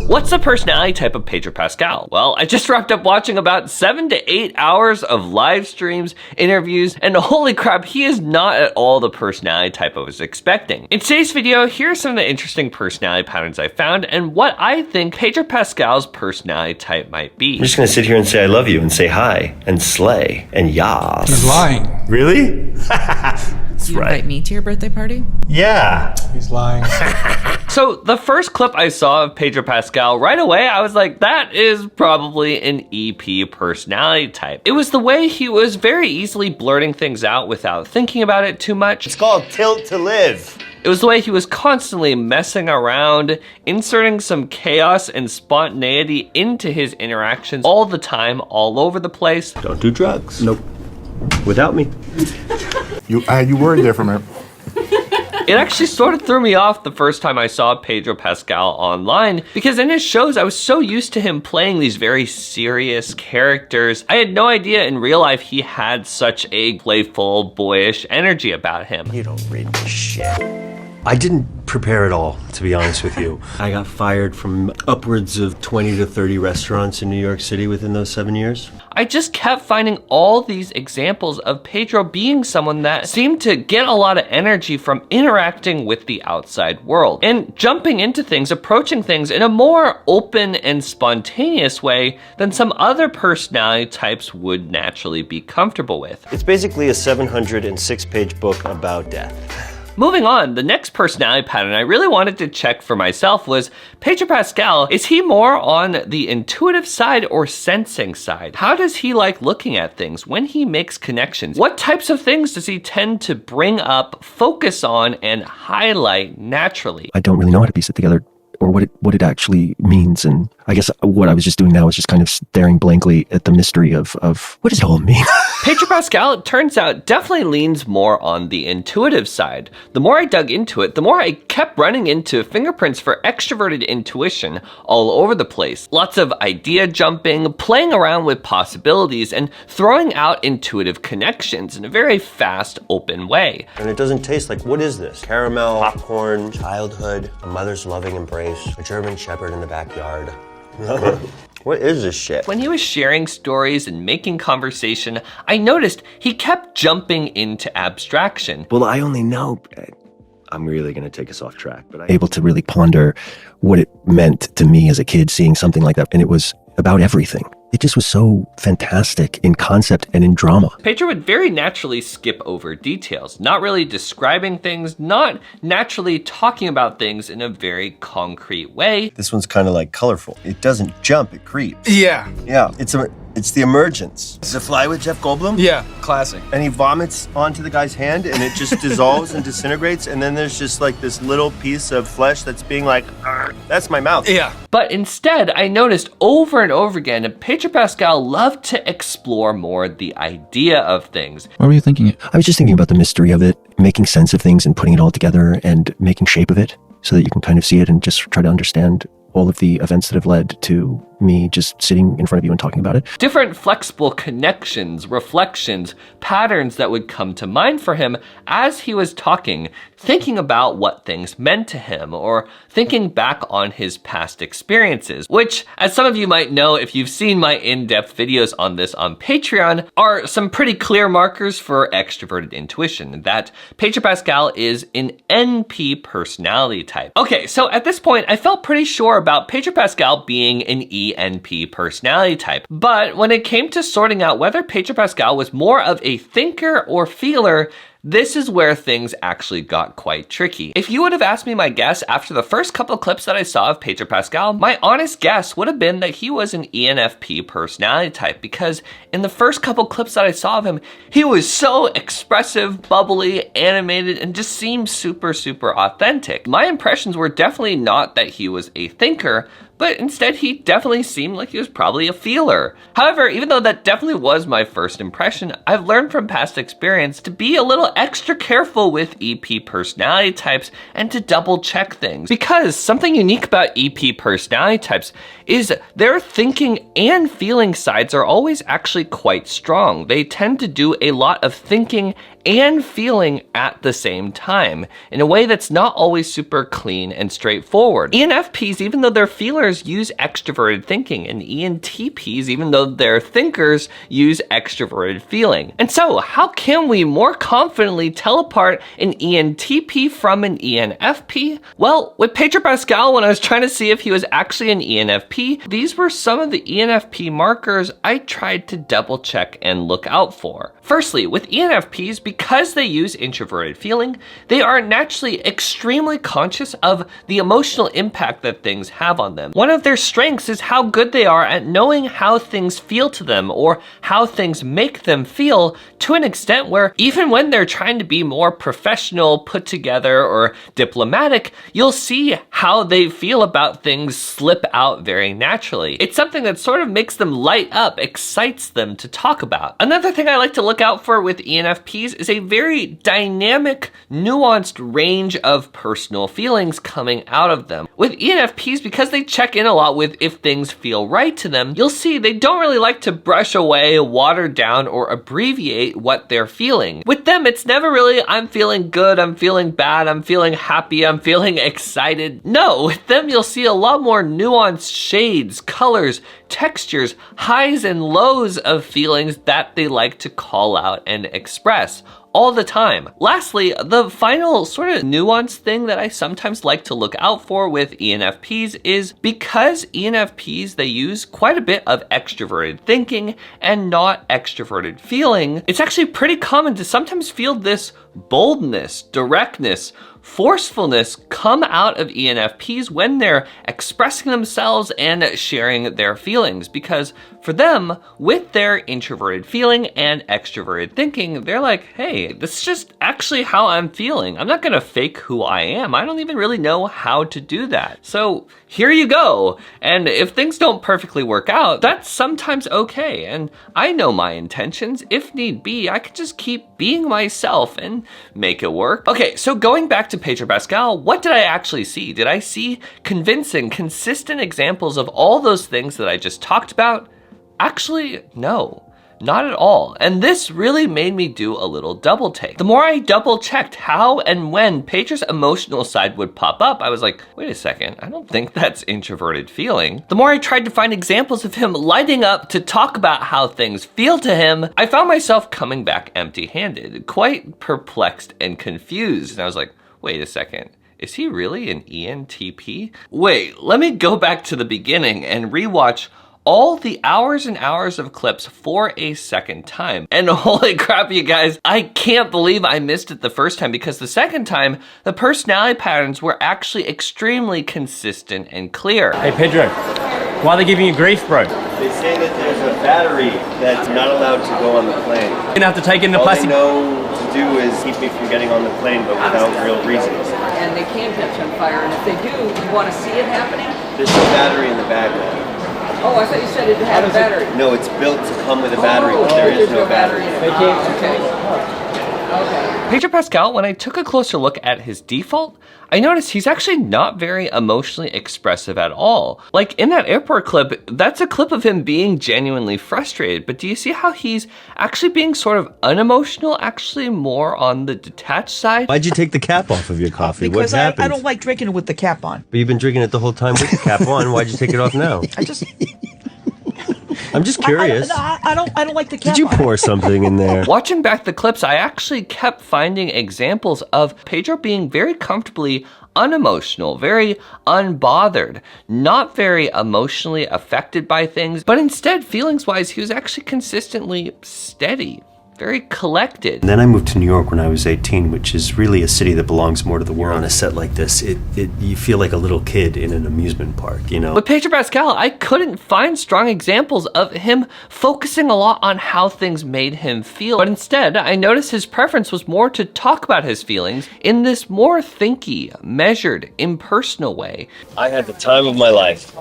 What's the personality type of Pedro Pascal? Well, I just wrapped up watching about 7 to 8 hours of live streams, interviews, and holy crap, he is not at all the personality type I was expecting. In today's video, here are some of the interesting personality patterns I found and what I think Pedro Pascal's personality type might be. I'm just gonna sit here and say I love you and say hi and slay and yas. He's lying. Really? Do you invite me to your birthday party? Yeah. He's lying. So the first clip I saw of Pedro Pascal, right away I was like, that is probably an EP personality type. It was the way he was very easily blurting things out without thinking about it too much. It's called tilt to live. It was the way he was constantly messing around, inserting some chaos and spontaneity into his interactions all the time, all over the place. Don't do drugs. Nope. Without me. You were different. It actually sort of threw me off the first time I saw Pedro Pascal online, because in his shows I was so used to him playing these very serious characters. I had no idea in real life he had such a playful, boyish energy about him. You don't read this shit. I didn't prepare at all, to be honest with you. I got fired from upwards of 20 to 30 restaurants in New York City within those 7 years. I just kept finding all these examples of Pedro being someone that seemed to get a lot of energy from interacting with the outside world and jumping into things, approaching things in a more open and spontaneous way than some other personality types would naturally be comfortable with. It's basically a 706-page book about death. Moving on, the next personality pattern I really wanted to check for myself was Pedro Pascal. Is he more on the intuitive side or sensing side? How does he like looking at things when he makes connections? What types of things does he tend to bring up, focus on, and highlight naturally? I don't really know how to piece it together or what it actually means. And I guess what I was just doing now is just kind of staring blankly at the mystery of what does it all mean? Pedro Pascal, it turns out, definitely leans more on the intuitive side. The more I dug into it, the more I kept running into fingerprints for extroverted intuition all over the place. Lots of idea jumping, playing around with possibilities, and throwing out intuitive connections in a very fast, open way. And it doesn't taste like, what is this? Caramel, popcorn, childhood, a mother's loving embrace, a German shepherd in the backyard. What is this shit? When he was sharing stories and making conversation, I noticed he kept jumping into abstraction. Well, I only know, I'm really going to take us off track, but I'm able to really ponder what it meant to me as a kid seeing something like that. And it was about everything. It just was so fantastic in concept and in drama. Pedro would very naturally skip over details, not really describing things, not naturally talking about things in a very concrete way. This one's kind of like colorful. It doesn't jump, it creeps. Yeah. Yeah, it's the emergence. Does it fly with Jeff Goldblum? Yeah, classic. And he vomits onto the guy's hand and it just dissolves and disintegrates, and then there's just like this little piece of flesh that's being like, that's my mouth. Yeah. But instead, I noticed over and over again, Pedro Pascal loved to explore more the idea of things. What were you thinking? I was just thinking about the mystery of it, making sense of things and putting it all together and making shape of it so that you can kind of see it and just try to understand all of the events that have led to me just sitting in front of you and talking about it. Different flexible connections, reflections, patterns that would come to mind for him as he was talking, thinking about what things meant to him or thinking back on his past experiences, which, as some of you might know if you've seen my in-depth videos on this on Patreon, are some pretty clear markers for extroverted intuition, that Pedro Pascal is an NP personality type. Okay, so at this point, I felt pretty sure about Pedro Pascal being an ENP personality type. But when it came to sorting out whether Pedro Pascal was more of a thinker or feeler, this is where things actually got quite tricky. If you would have asked me my guess after the first couple clips that I saw of Pedro Pascal, my honest guess would have been that he was an ENFP personality type, because in the first couple clips that I saw of him, he was so expressive, bubbly, animated, and just seemed super, super authentic. My impressions were definitely not that he was a thinker, but instead he definitely seemed like he was probably a feeler. However, even though that definitely was my first impression, I've learned from past experience to be a little extra careful with EP personality types and to double check things. Because something unique about EP personality types is their thinking and feeling sides are always actually quite strong. They tend to do a lot of thinking and feeling at the same time in a way that's not always super clean and straightforward. ENFPs, even though they're feelers, use extroverted thinking, and ENTPs, even though they're thinkers, use extroverted feeling. And so, how can we more confidently tell apart an ENTP from an ENFP? Well, with Pedro Pascal, when I was trying to see if he was actually an ENFP, these were some of the ENFP markers I tried to double check and look out for. Firstly, with ENFPs, because they use introverted feeling, they are naturally extremely conscious of the emotional impact that things have on them. One of their strengths is how good they are at knowing how things feel to them or how things make them feel, to an extent where even when they're trying to be more professional, put together, or diplomatic, you'll see how they feel about things slip out very naturally. It's something that sort of makes them light up, excites them to talk about. Another thing I like to look out for with ENFPs is a very dynamic, nuanced range of personal feelings coming out of them. With ENFPs, because they check in a lot with if things feel right to them, you'll see they don't really like to brush away, water down, or abbreviate what they're feeling. With them, it's never really, I'm feeling good, I'm feeling bad, I'm feeling happy, I'm feeling excited. No, with them, you'll see a lot more nuanced shades, colors, textures, highs and lows of feelings that they like to call out and express all the time. Lastly, the final sort of nuanced thing that I sometimes like to look out for with ENFPs is because ENFPs, they use quite a bit of extroverted thinking and not extroverted feeling, it's actually pretty common to sometimes feel this boldness, directness, forcefulness come out of ENFPs when they're expressing themselves and sharing their feelings, because for them, with their introverted feeling and extroverted thinking, they're like, hey, this is just actually how I'm feeling. I'm not gonna fake who I am. I don't even really know how to do that. So here you go. And if things don't perfectly work out, that's sometimes okay. And I know my intentions. If need be, I could just keep being myself and make it work. Okay, so going back to Pedro Pascal, what did I actually see? Did I see convincing, consistent examples of all those things that I just talked about? Actually, no. Not at all. And this really made me do a little double take. The more I double checked how and when Pedro's emotional side would pop up, I was like, wait a second, I don't think that's introverted feeling. The more I tried to find examples of him lighting up to talk about how things feel to him, I found myself coming back empty-handed, quite perplexed and confused. And I was like, wait a second. Is he really an ENTP? Wait, let me go back to the beginning and rewatch all the hours and hours of clips for a second time. And holy crap, you guys, I can't believe I missed it the first time, because the second time, the personality patterns were actually extremely consistent and clear. Hey Pedro, why are they giving you grief, bro? They say that there's a battery that's not allowed to go on the plane. You're gonna have to take it in a All plastic. they know to do is keep me from getting on the plane, but without real reasons. And they can catch on fire, and if they do, you want to see it happening? There's no battery in the bag now. Oh, I thought you said it had a battery. No, it's built to come with a battery, but there is no battery. Okay. Pedro Pascal, when I took a closer look at his default, I noticed he's actually not very emotionally expressive at all. Like in that airport clip, that's a clip of him being genuinely frustrated, but do you see how he's actually being sort of unemotional, actually more on the detached side? Why'd you take the cap off of your coffee? Because What happened? I don't like drinking it with the cap on. But you've been drinking it the whole time with the cap on. Why'd you take it off now? I'm just curious. I don't like the cap Did you on. pour something in there? Watching back the clips, I actually kept finding examples of Pedro being very comfortably unemotional, very unbothered, not very emotionally affected by things, but instead, feelings-wise, he was actually consistently steady. Very collected. And then I moved to New York when I was 18, which is really a city that belongs more to the world. On a set like this, you feel like a little kid in an amusement park, you know? With Pedro Pascal, I couldn't find strong examples of him focusing a lot on how things made him feel. But instead, I noticed his preference was more to talk about his feelings in this more thinky, measured, impersonal way. I had the time of my life.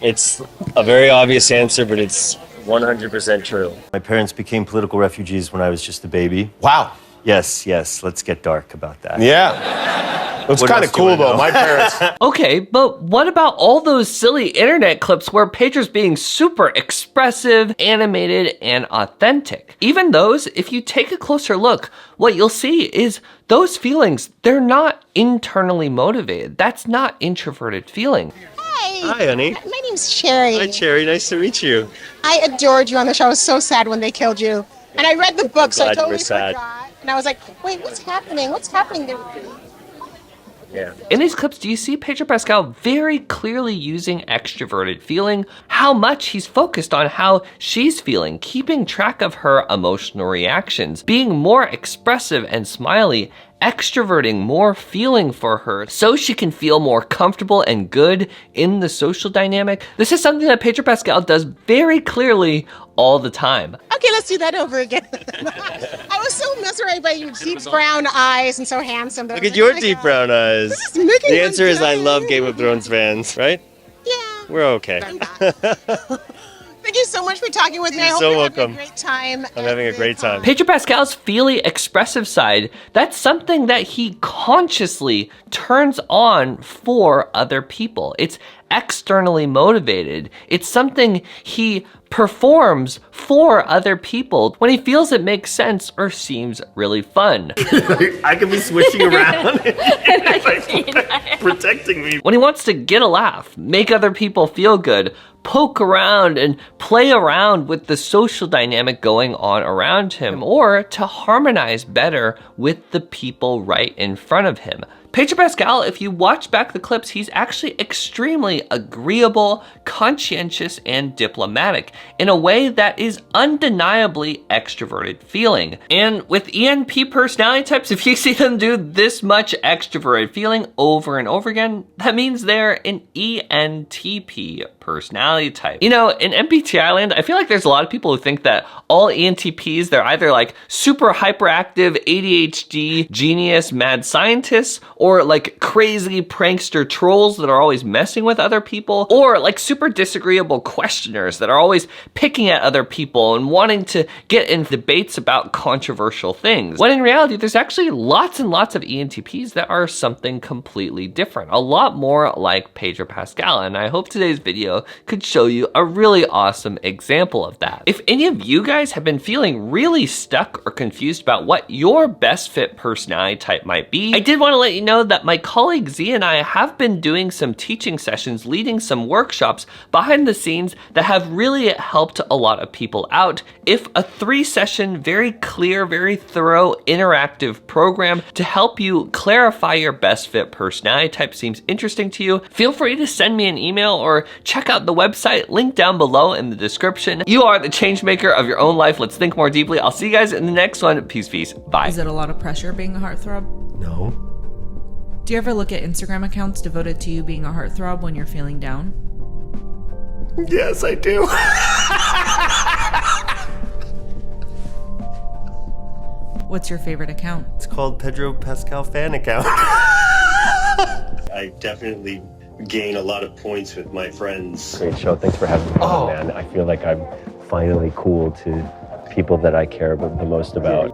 It's a very obvious answer, but it's 100% true. My parents became political refugees when I was just a baby. Wow. Yes, let's get dark about that. Yeah. It's What kind else of do you cool, wanna though. know? My parents. Okay, but what about all those silly internet clips where Pedro's being super expressive, animated, and authentic? Even those, if you take a closer look, what you'll see is those feelings, they're not internally motivated. That's not introverted feeling. Hi, honey. My name's Sherry. Hi, Cherry. Nice to meet you. I adored you on the show. I was so sad when they killed you. And I read the book, so I glad you totally were sad. forgot. And I was like, wait, what's happening? What's happening there? Yeah. In these clips, do you see Pedro Pascal very clearly using extroverted feeling? How much he's focused on how she's feeling, keeping track of her emotional reactions, being more expressive and smiley, extroverting more feeling for her so she can feel more comfortable and good in the social dynamic. This is something that Pedro Pascal does very clearly all the time. Okay, let's do that over again. I was so mesmerized by your deep brown eyes and so handsome. Look at your deep brown eyes. This is making The me answer is I jealous. love Game of Thrones fans, right? Yeah. We're okay. Thank you so much for talking with me. I hope so you're welcome. having a great time. I'm having a great time. Pedro Pascal's feely, expressive side, that's something that he consciously turns on for other people. It's externally motivated. It's something he performs for other people when he feels it makes sense or seems really fun. I could be switching around protecting me. When he wants to get a laugh, make other people feel good, poke around and play around with the social dynamic going on around him, or to harmonize better with the people right in front of him. Pedro Pascal, if you watch back the clips, he's actually extremely agreeable, conscientious, and diplomatic in a way that is undeniably extroverted feeling. And with ENP personality types, if you see them do this much extroverted feeling over and over again, that means they're an ENTP personality type. You know, in MBTI land, I feel like there's a lot of people who think that all ENTPs, they're either like super hyperactive, ADHD, genius, mad scientists, or like crazy prankster trolls that are always messing with other people, or like super disagreeable questioners that are always picking at other people and wanting to get in debates about controversial things. When in reality, there's actually lots and lots of ENTPs that are something completely different, a lot more like Pedro Pascal, and I hope today's video could show you a really awesome example of that. If any of you guys have been feeling really stuck or confused about what your best fit personality type might be, I did want to let you know that my colleague Z and I have been doing some teaching sessions, leading some workshops behind the scenes that have really helped a lot of people out. If a 3-session, very clear, very thorough, interactive program to help you clarify your best fit personality type seems interesting to you, feel free to send me an email or check out the website, link down below in the description. You are the change maker of your own life. Let's think more deeply. I'll see you guys in the next one. Peace, peace. Bye. Is it a lot of pressure being a heartthrob? No. Do you ever look at Instagram accounts devoted to you being a heartthrob when you're feeling down? Yes, I do. What's your favorite account? It's called Pedro Pascal Fan Account. I definitely gain a lot of points with my friends. Great show. Thanks for having me on, man. I feel like I'm finally cool to people that I care the most about.